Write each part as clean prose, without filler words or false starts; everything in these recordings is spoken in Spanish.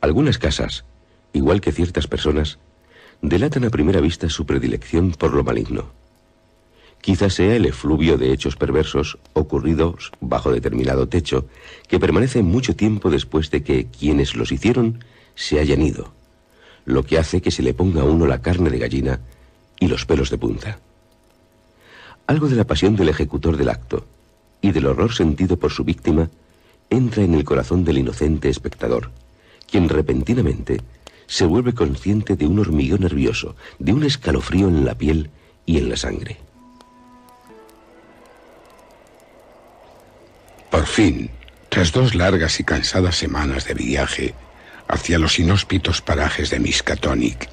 Algunas casas, igual que ciertas personas, delatan a primera vista su predilección por lo maligno. Quizás sea el efluvio de hechos perversos ocurridos bajo determinado techo que permanecen mucho tiempo después de que quienes los hicieron se hayan ido, lo que hace que se le ponga a uno la carne de gallina y los pelos de punta. Algo de la pasión del ejecutor del acto y del horror sentido por su víctima entra en el corazón del inocente espectador, quien repentinamente se vuelve consciente de un hormigueo nervioso, de un escalofrío en la piel y en la sangre. Por fin, tras 2 largas y cansadas semanas de viaje hacia los inhóspitos parajes de Miskatonic,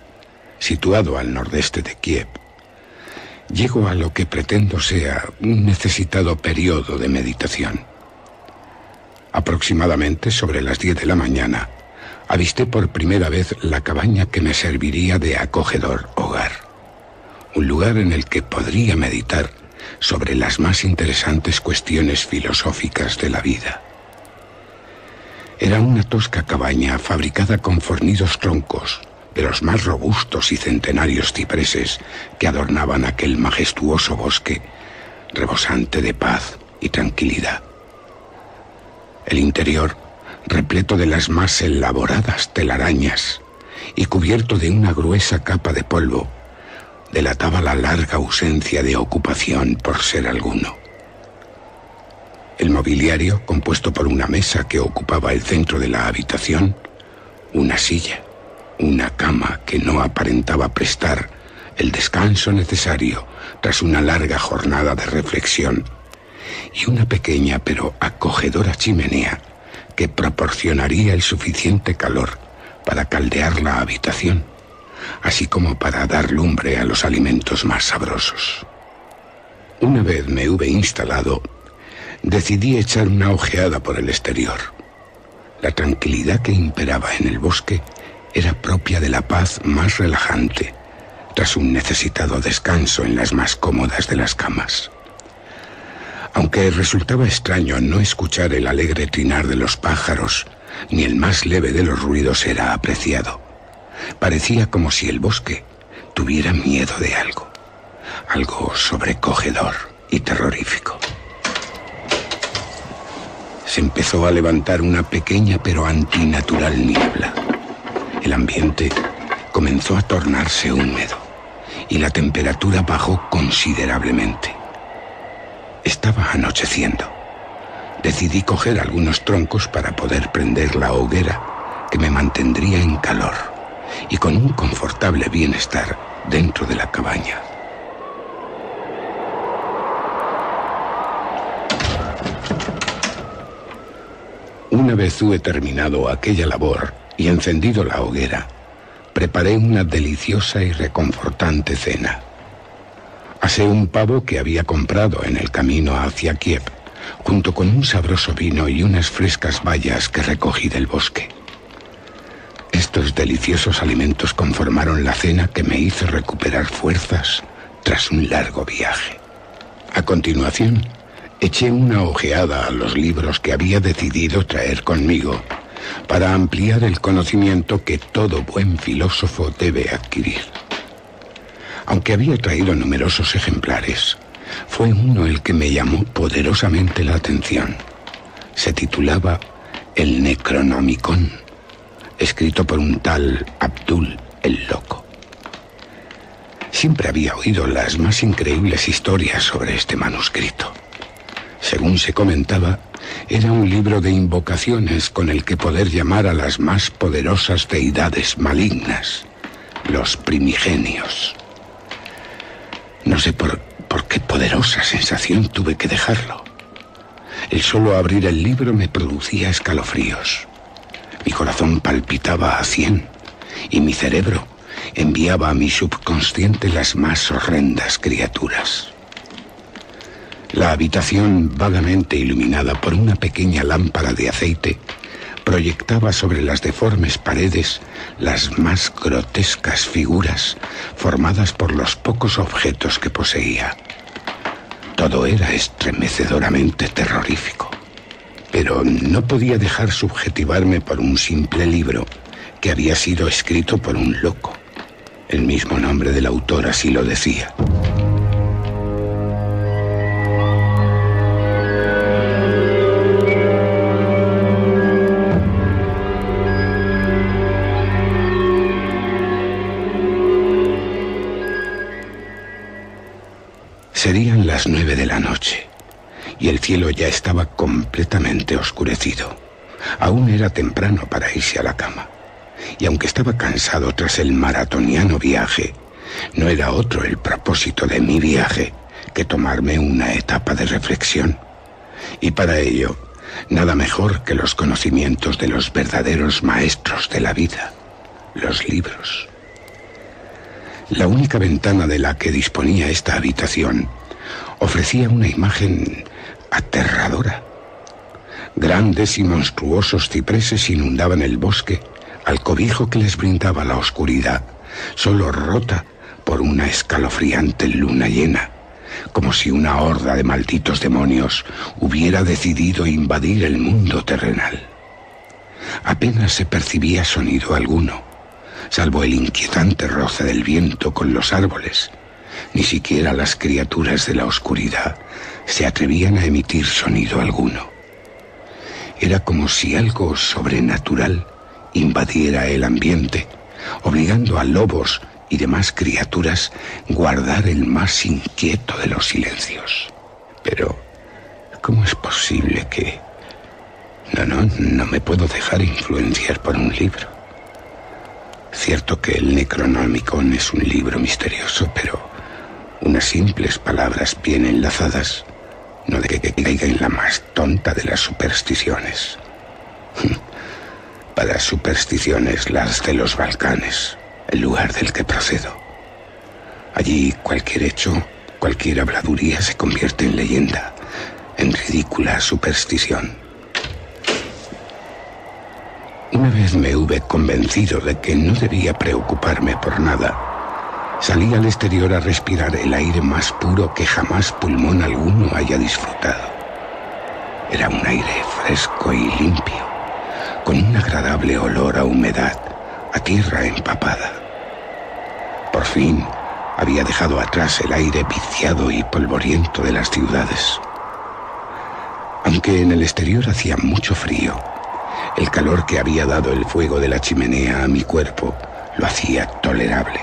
situado al nordeste de Kiev, llego a lo que pretendo sea un necesitado periodo de meditación. Aproximadamente sobre las 10 de la mañana, avisté por primera vez la cabaña que me serviría de acogedor hogar. Un lugar en el que podría meditar sobre las más interesantes cuestiones filosóficas de la vida. Era una tosca cabaña fabricada con fornidos troncos de los más robustos y centenarios cipreses que adornaban aquel majestuoso bosque, rebosante de paz y tranquilidad. El interior, repleto de las más elaboradas telarañas y cubierto de una gruesa capa de polvo, delataba la larga ausencia de ocupación por ser alguno. El mobiliario, compuesto por una mesa que ocupaba el centro de la habitación, una silla, una cama que no aparentaba prestar el descanso necesario tras una larga jornada de reflexión, y una pequeña pero acogedora chimenea que proporcionaría el suficiente calor para caldear la habitación, así como para dar lumbre a los alimentos más sabrosos. Una vez me hube instalado, decidí echar una ojeada por el exterior. La tranquilidad que imperaba en el bosque era propia de la paz más relajante, tras un necesitado descanso en las más cómodas de las camas. Aunque resultaba extraño no escuchar el alegre trinar de los pájaros, ni el más leve de los ruidos era apreciado. Parecía como si el bosque tuviera miedo de algo, algo sobrecogedor y terrorífico. Se empezó a levantar una pequeña pero antinatural niebla. El ambiente comenzó a tornarse húmedo y la temperatura bajó considerablemente. Estaba anocheciendo. Decidí coger algunos troncos para poder prender la hoguera que me mantendría en calor y con un confortable bienestar dentro de la cabaña. Una vez hube terminado aquella labor y encendido la hoguera, preparé una deliciosa y reconfortante cena. Asé un pavo que había comprado en el camino hacia Kiev, junto con un sabroso vino y unas frescas bayas que recogí del bosque. Estos deliciosos alimentos conformaron la cena que me hizo recuperar fuerzas tras un largo viaje. A continuación, eché una ojeada a los libros que había decidido traer conmigo para ampliar el conocimiento que todo buen filósofo debe adquirir. Aunque había traído numerosos ejemplares, fue uno el que me llamó poderosamente la atención. Se titulaba El Necronomicon, escrito por un tal Abdul el Loco. Siempre había oído las más increíbles historias sobre este manuscrito. Según se comentaba, era un libro de invocaciones con el que poder llamar a las más poderosas deidades malignas, los primigenios. No sé por qué poderosa sensación tuve que dejarlo. El solo abrir el libro me producía escalofríos. Mi corazón palpitaba a 100 y mi cerebro enviaba a mi subconsciente las más horrendas criaturas. La habitación, vagamente iluminada por una pequeña lámpara de aceite, proyectaba sobre las deformes paredes las más grotescas figuras formadas por los pocos objetos que poseía. Todo era estremecedoramente terrorífico, pero no podía dejar subjetivarme por un simple libro que había sido escrito por un loco. El mismo nombre del autor así lo decía. Serían las 9 de la noche y el cielo ya estaba completamente oscurecido. Aún era temprano para irse a la cama. Y aunque estaba cansado tras el maratoniano viaje, no era otro el propósito de mi viaje que tomarme una etapa de reflexión. Y para ello, nada mejor que los conocimientos de los verdaderos maestros de la vida, los libros. La única ventana de la que disponía esta habitación ofrecía una imagen aterradora. Grandes y monstruosos cipreses inundaban el bosque al cobijo que les brindaba la oscuridad, solo rota por una escalofriante luna llena, como si una horda de malditos demonios hubiera decidido invadir el mundo terrenal. Apenas se percibía sonido alguno, salvo el inquietante roce del viento con los árboles. Ni siquiera las criaturas de la oscuridad se atrevían a emitir sonido alguno. Era como si algo sobrenatural invadiera el ambiente, obligando a lobos y demás criaturas a guardar el más inquieto de los silencios. Pero, ¿cómo es posible que...? No me puedo dejar influenciar por un libro. Cierto que el Necronomicon es un libro misterioso, pero unas simples palabras bien enlazadas no de que caiga en la más tonta de las supersticiones. Para supersticiones las de los Balcanes, el lugar del que procedo. Allí cualquier hecho, cualquier habladuría se convierte en leyenda, en ridícula superstición. Una vez me hube convencido de que no debía preocuparme por nada, salí al exterior a respirar el aire más puro que jamás pulmón alguno haya disfrutado. Era un aire fresco y limpio, con un agradable olor a humedad, a tierra empapada. Por fin había dejado atrás el aire viciado y polvoriento de las ciudades. Aunque en el exterior hacía mucho frío, el calor que había dado el fuego de la chimenea a mi cuerpo lo hacía tolerable.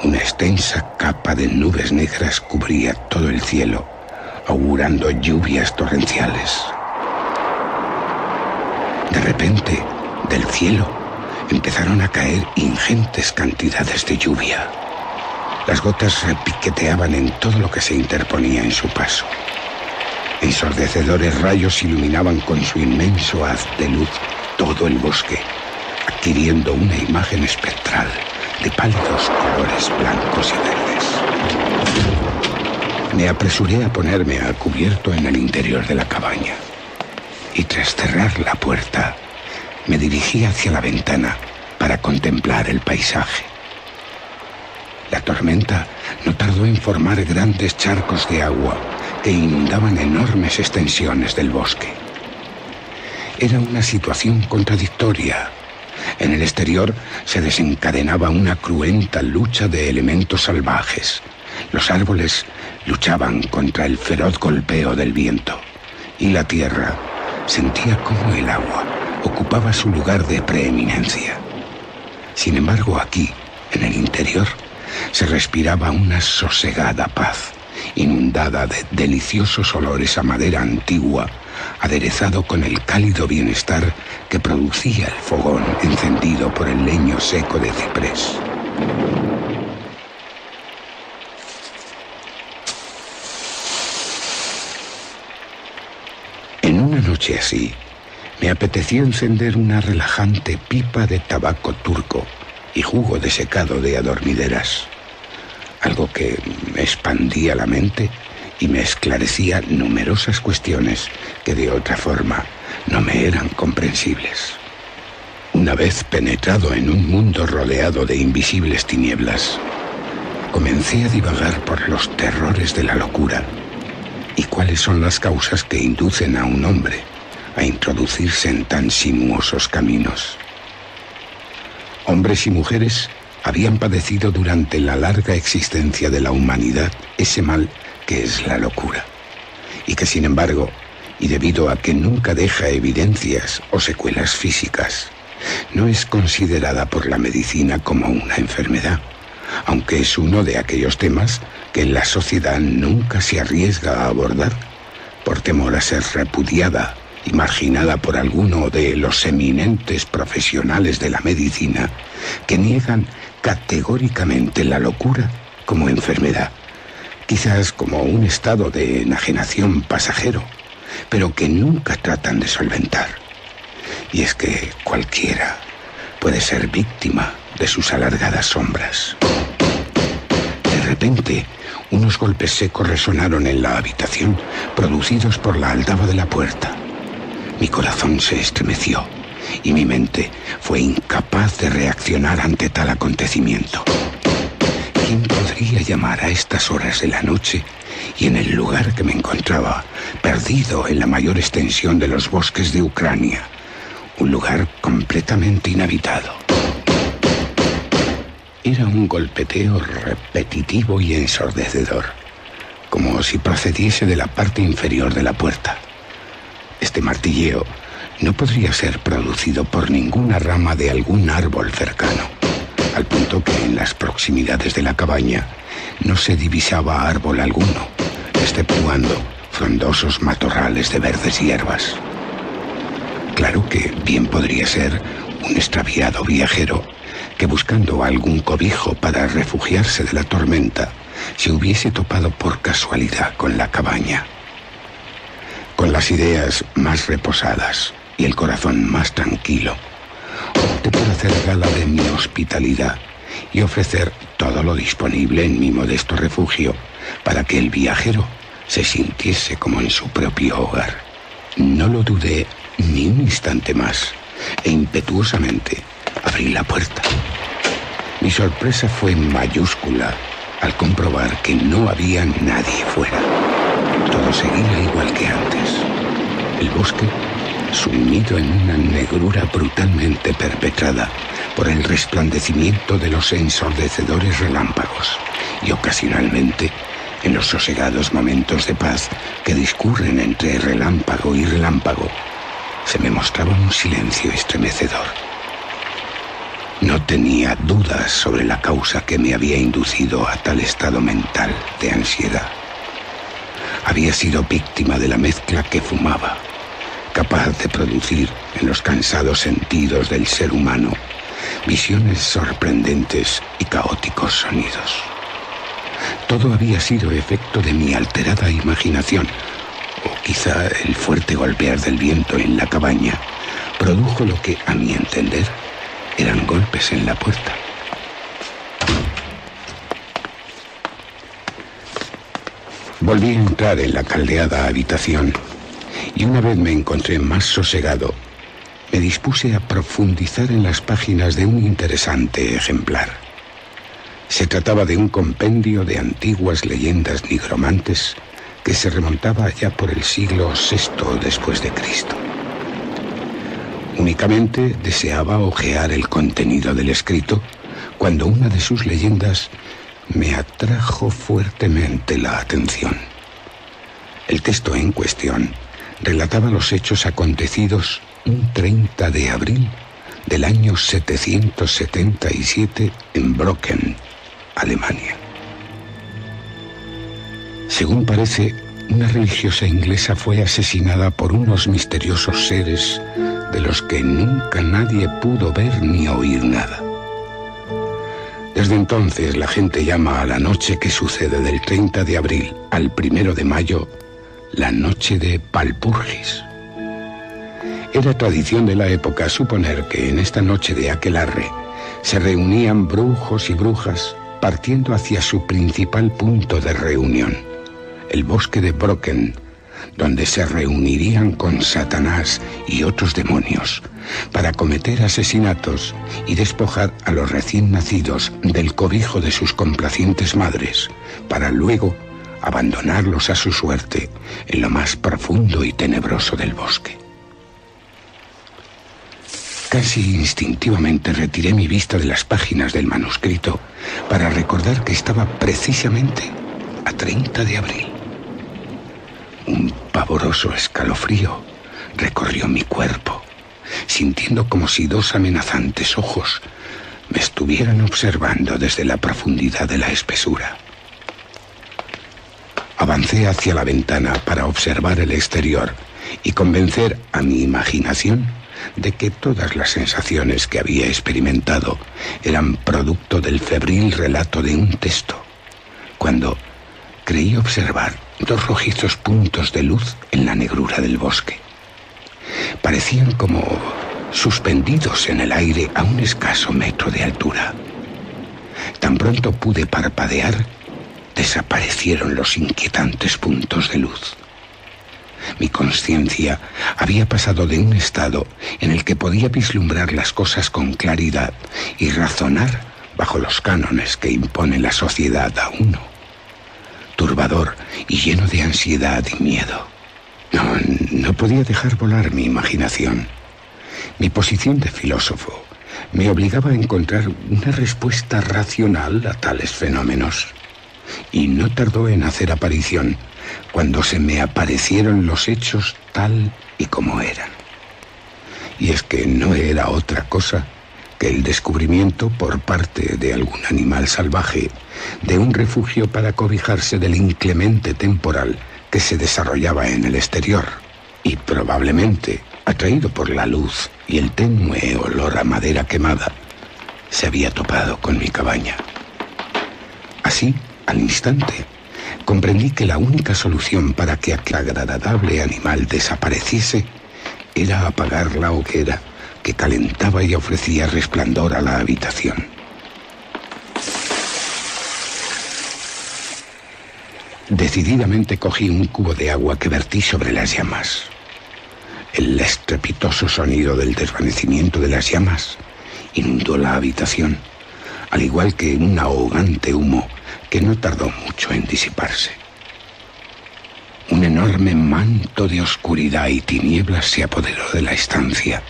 Una extensa capa de nubes negras cubría todo el cielo, augurando lluvias torrenciales. De repente, del cielo, empezaron a caer ingentes cantidades de lluvia. Las gotas repiqueteaban en todo lo que se interponía en su paso. Ensordecedores rayos iluminaban con su inmenso haz de luz todo el bosque, adquiriendo una imagen espectral de pálidos colores blancos y verdes. Me apresuré a ponerme a cubierto en el interior de la cabaña y tras cerrar la puerta me dirigí hacia la ventana para contemplar el paisaje. La tormenta no tardó en formar grandes charcos de agua que inundaban enormes extensiones del bosque. Era una situación contradictoria. En el exterior se desencadenaba una cruenta lucha de elementos salvajes. Los árboles luchaban contra el feroz golpeo del viento y la tierra sentía cómo el agua ocupaba su lugar de preeminencia. Sin embargo, aquí, en el interior, se respiraba una sosegada paz, inundada de deliciosos olores a madera antigua, aderezado con el cálido bienestar que producía el fogón encendido por el leño seco de ciprés. En una noche así, me apetecía encender una relajante pipa de tabaco turco y jugo desecado de adormideras, algo que me expandía la mente y me esclarecía numerosas cuestiones que de otra forma no me eran comprensibles. Una vez penetrado en un mundo rodeado de invisibles tinieblas, comencé a divagar por los terrores de la locura y cuáles son las causas que inducen a un hombre a introducirse en tan sinuosos caminos. Hombres y mujeres habían padecido durante la larga existencia de la humanidad ese mal que es la locura, y que sin embargo, y debido a que nunca deja evidencias o secuelas físicas, no es considerada por la medicina como una enfermedad, aunque es uno de aquellos temas que la sociedad nunca se arriesga a abordar por temor a ser repudiada y marginada por alguno de los eminentes profesionales de la medicina que niegan categóricamente la locura como enfermedad, quizás como un estado de enajenación pasajero, pero que nunca tratan de solventar. Y es que cualquiera puede ser víctima de sus alargadas sombras. De repente, unos golpes secos resonaron en la habitación, producidos por la aldaba de la puerta. Mi corazón se estremeció y mi mente fue incapaz de reaccionar ante tal acontecimiento. ¿Quién podría llamar a estas horas de la noche y en el lugar que me encontraba, perdido en la mayor extensión de los bosques de Ucrania, un lugar completamente inhabitado? Era un golpeteo repetitivo y ensordecedor, como si procediese de la parte inferior de la puerta. Este martilleo no podría ser producido por ninguna rama de algún árbol cercano, al punto que en las proximidades de la cabaña no se divisaba árbol alguno, exceptuando frondosos matorrales de verdes hierbas. Claro que bien podría ser un extraviado viajero que, buscando algún cobijo para refugiarse de la tormenta, se hubiese topado por casualidad con la cabaña. Con las ideas más reposadas y el corazón más tranquilo, opté por hacer gala de mi hospitalidad y ofrecer todo lo disponible en mi modesto refugio para que el viajero se sintiese como en su propio hogar. No lo dudé ni un instante más e impetuosamente abrí la puerta. Mi sorpresa fue mayúscula al comprobar que no había nadie fuera. Todo seguía igual que antes. El bosque, sumido en una negrura brutalmente perpetrada por el resplandecimiento de los ensordecedores relámpagos, y ocasionalmente, en los sosegados momentos de paz que discurren entre relámpago y relámpago, se me mostraba un silencio estremecedor. No tenía dudas sobre la causa que me había inducido a tal estado mental de ansiedad. Había sido víctima de la mezcla que fumaba, capaz de producir en los cansados sentidos del ser humano visiones sorprendentes y caóticos sonidos. Todo había sido efecto de mi alterada imaginación, o quizá el fuerte golpear del viento en la cabaña produjo lo que, a mi entender, eran golpes en la puerta. Volví a entrar en la caldeada habitación y una vez me encontré más sosegado, me dispuse a profundizar en las páginas de un interesante ejemplar. Se trataba de un compendio de antiguas leyendas nigromantes que se remontaba ya por el siglo VI después de Cristo. Únicamente deseaba hojear el contenido del escrito cuando una de sus leyendas me atrajo fuertemente la atención. El texto en cuestión relataba los hechos acontecidos un 30 de abril del año 777 en Brocken, Alemania. Según parece, una religiosa inglesa fue asesinada por unos misteriosos seres de los que nunca nadie pudo ver ni oír nada. Desde entonces la gente llama a la noche que sucede del 30 de abril al 1 de mayo la noche de Walpurgis. Era tradición de la época suponer que en esta noche de aquelarre se reunían brujos y brujas partiendo hacia su principal punto de reunión, el bosque de Brocken, donde se reunirían con Satanás y otros demonios para cometer asesinatos y despojar a los recién nacidos del cobijo de sus complacientes madres, para luego abandonarlos a su suerte en lo más profundo y tenebroso del bosque. Casi instintivamente retiré mi vista de las páginas del manuscrito para recordar que estaba precisamente a 30 de abril. Un pavoroso escalofrío recorrió mi cuerpo, sintiendo como si dos amenazantes ojos me estuvieran observando desde la profundidad de la espesura. Avancé hacia la ventana para observar el exterior y convencer a mi imaginación de que todas las sensaciones que había experimentado eran producto del febril relato de un texto, cuando creí observar dos rojizos puntos de luz en la negrura del bosque. Parecían como suspendidos en el aire a un escaso metro de altura. Tan pronto pude parpadear, desaparecieron los inquietantes puntos de luz. Mi conciencia había pasado de un estado en el que podía vislumbrar las cosas con claridad y razonar bajo los cánones que impone la sociedad a uno, turbador y lleno de ansiedad y miedo. No podía dejar volar mi imaginación. Mi posición de filósofo me obligaba a encontrar una respuesta racional a tales fenómenos, y no tardó en hacer aparición cuando se me aparecieron los hechos tal y como eran. Y es que no era otra cosa que el descubrimiento por parte de algún animal salvaje de un refugio para cobijarse del inclemente temporal que se desarrollaba en el exterior, y probablemente, atraído por la luz y el tenue olor a madera quemada, se había topado con mi cabaña. Así, al instante, comprendí que la única solución para que aquel agradable animal desapareciese era apagar la hoguera que calentaba y ofrecía resplandor a la habitación. Decididamente cogí un cubo de agua que vertí sobre las llamas. El estrepitoso sonido del desvanecimiento de las llamas inundó la habitación, al igual que un ahogante humo que no tardó mucho en disiparse. Un enorme manto de oscuridad y tinieblas se apoderó de la estancia,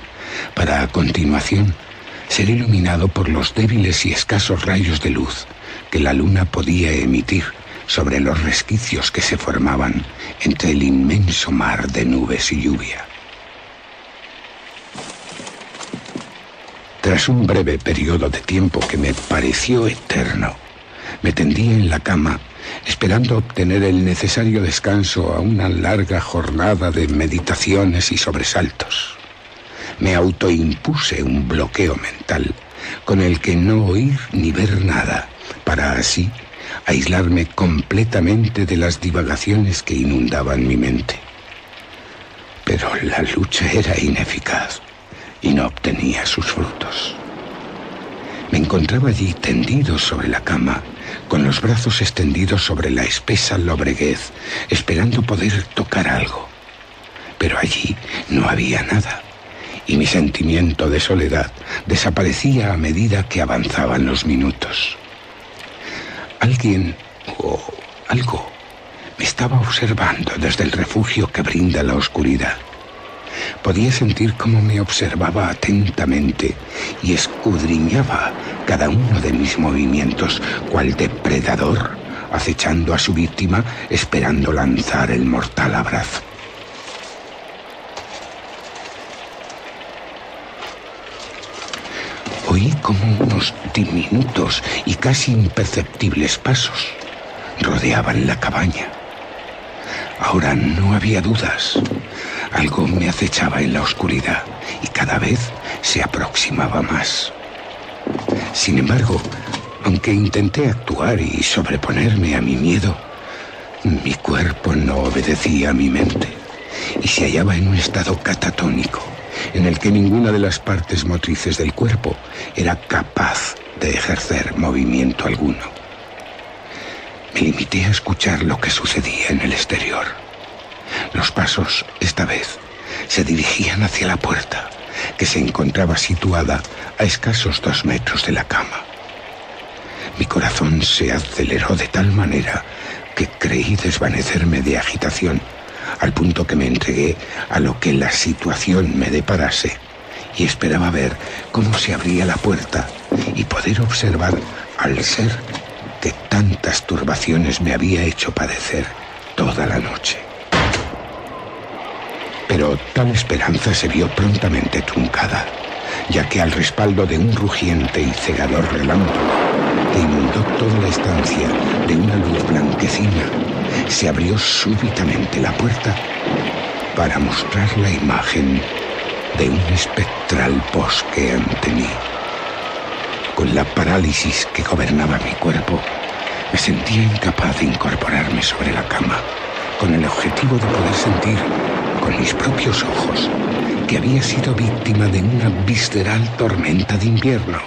para a continuación ser iluminado por los débiles y escasos rayos de luz que la luna podía emitir sobre los resquicios que se formaban entre el inmenso mar de nubes y lluvia. Tras un breve periodo de tiempo que me pareció eterno, me tendí en la cama, esperando obtener el necesario descanso a una larga jornada de meditaciones y sobresaltos. Me autoimpuse un bloqueo mental con el que no oír ni ver nada, para así aislarme completamente de las divagaciones que inundaban mi mente. Pero la lucha era ineficaz y no obtenía sus frutos. Me encontraba allí tendido sobre la cama, con los brazos extendidos sobre la espesa lobreguez, esperando poder tocar algo. Pero allí no había nada, y mi sentimiento de soledad desaparecía a medida que avanzaban los minutos. Alguien o algo me estaba observando desde el refugio que brinda la oscuridad. Podía sentir cómo me observaba atentamente y escudriñaba cada uno de mis movimientos, cual depredador, acechando a su víctima, esperando lanzar el mortal abrazo. Oí como unos diminutos y casi imperceptibles pasos rodeaban la cabaña. Ahora no había dudas. Algo me acechaba en la oscuridad y cada vez se aproximaba más. Sin embargo, aunque intenté actuar y sobreponerme a mi miedo, mi cuerpo no obedecía a mi mente y se hallaba en un estado catatónico en el que ninguna de las partes motrices del cuerpo era capaz de ejercer movimiento alguno. Me limité a escuchar lo que sucedía en el exterior. Los pasos, esta vez, se dirigían hacia la puerta, que se encontraba situada a escasos 2 metros de la cama. Mi corazón se aceleró de tal manera que creí desvanecerme de agitación, al punto que me entregué a lo que la situación me deparase y esperaba ver cómo se abría la puerta y poder observar al ser que tantas turbaciones me había hecho padecer toda la noche. Pero tal esperanza se vio prontamente truncada, ya que al respaldo de un rugiente y cegador relámpago que inundó toda la estancia de una luz blanquecina, se abrió súbitamente la puerta para mostrar la imagen de un espectral bosque ante mí. Con la parálisis que gobernaba mi cuerpo, me sentía incapaz de incorporarme sobre la cama, con el objetivo de poder sentir con mis propios ojos que había sido víctima de una visceral tormenta de invierno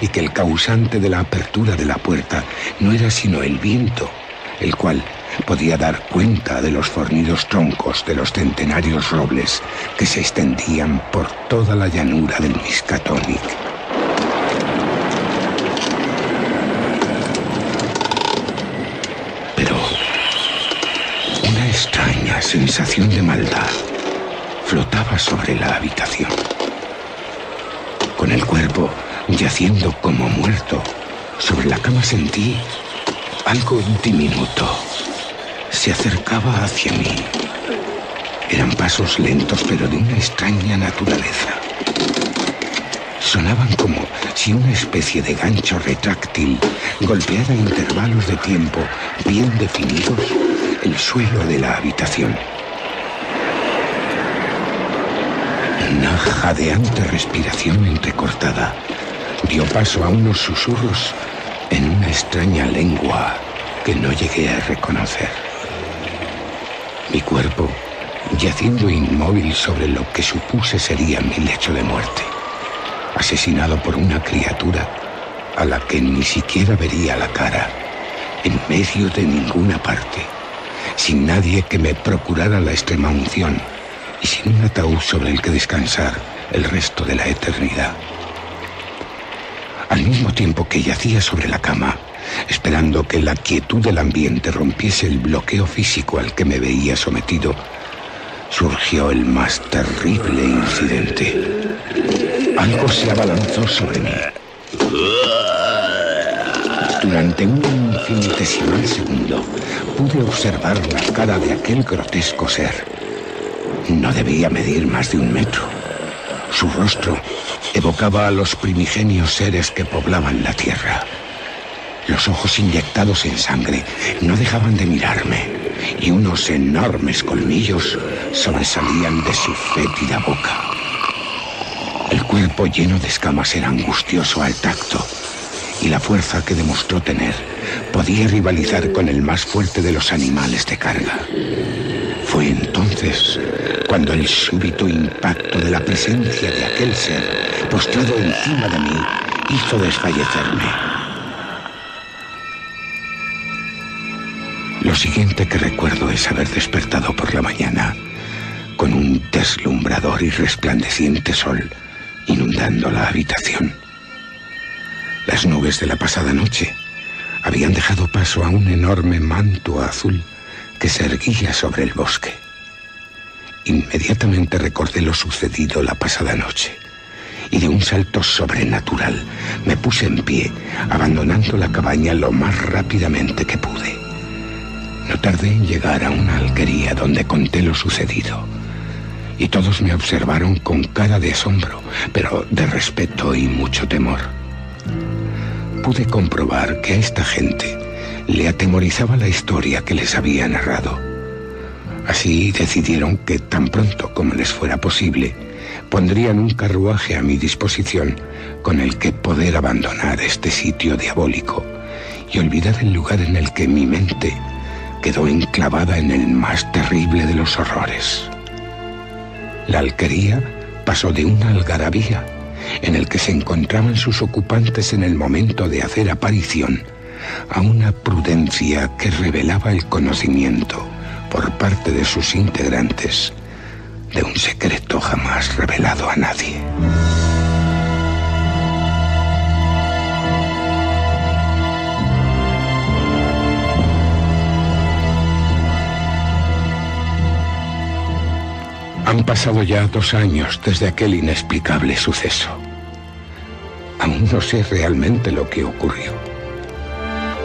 y que el causante de la apertura de la puerta no era sino el viento, el cual podía dar cuenta de los fornidos troncos de los centenarios robles que se extendían por toda la llanura del Miskatonic. Pero una extraña sensación de maldad flotaba sobre la habitación. Con el cuerpo yaciendo como muerto, sobre la cama sentí algo diminuto. Se acercaba hacia mí. Eran pasos lentos, pero de una extraña naturaleza. Sonaban como si una especie de gancho retráctil golpeara a intervalos de tiempo bien definidos el suelo de la habitación. Una jadeante respiración entrecortada dio paso a unos susurros en una extraña lengua que no llegué a reconocer. Mi cuerpo, yaciendo inmóvil sobre lo que supuse sería mi lecho de muerte, asesinado por una criatura a la que ni siquiera vería la cara, en medio de ninguna parte, sin nadie que me procurara la extrema unción y sin un ataúd sobre el que descansar el resto de la eternidad. Al mismo tiempo que yacía sobre la cama, esperando que la quietud del ambiente rompiese el bloqueo físico al que me veía sometido, surgió el más terrible incidente. Algo se abalanzó sobre mí. Durante un infinitesimal segundo pude observar la cara de aquel grotesco ser. No debía medir más de 1 metro. Su rostro evocaba a los primigenios seres que poblaban la tierra. Los ojos inyectados en sangre no dejaban de mirarme y unos enormes colmillos sobresalían de su fétida boca. El cuerpo lleno de escamas era angustioso al tacto y la fuerza que demostró tener podía rivalizar con el más fuerte de los animales de carga. Fue entonces cuando el súbito impacto de la presencia de aquel ser postrado encima de mí hizo desfallecerme. Lo siguiente que recuerdo es haber despertado por la mañana con un deslumbrador y resplandeciente sol inundando la habitación. Las nubes de la pasada noche habían dejado paso a un enorme manto azul que se erguía sobre el bosque. Inmediatamente recordé lo sucedido la pasada noche y de un salto sobrenatural me puse en pie, abandonando la cabaña lo más rápidamente que pude. No tardé en llegar a una alquería donde conté lo sucedido y todos me observaron con cara de asombro, pero de respeto y mucho temor. Pude comprobar que a esta gente le atemorizaba la historia que les había narrado. Así decidieron que tan pronto como les fuera posible, pondrían un carruaje a mi disposición con el que poder abandonar este sitio diabólico y olvidar el lugar en el que mi mente quedó enclavada en el más terrible de los horrores. La alquería pasó de una algarabía en el que se encontraban sus ocupantes en el momento de hacer aparición a una prudencia que revelaba el conocimiento por parte de sus integrantes de un secreto jamás revelado a nadie. Han pasado ya 2 años desde aquel inexplicable suceso. Aún no sé realmente lo que ocurrió.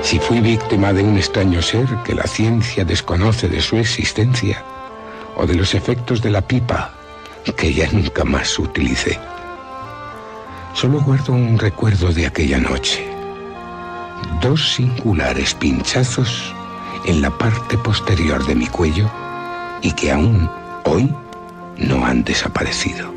Si fui víctima de un extraño ser que la ciencia desconoce de su existencia, o de los efectos de la pipa, que ya nunca más utilicé. Solo guardo un recuerdo de aquella noche. 2 singulares pinchazos en la parte posterior de mi cuello y que aún hoy no han desaparecido.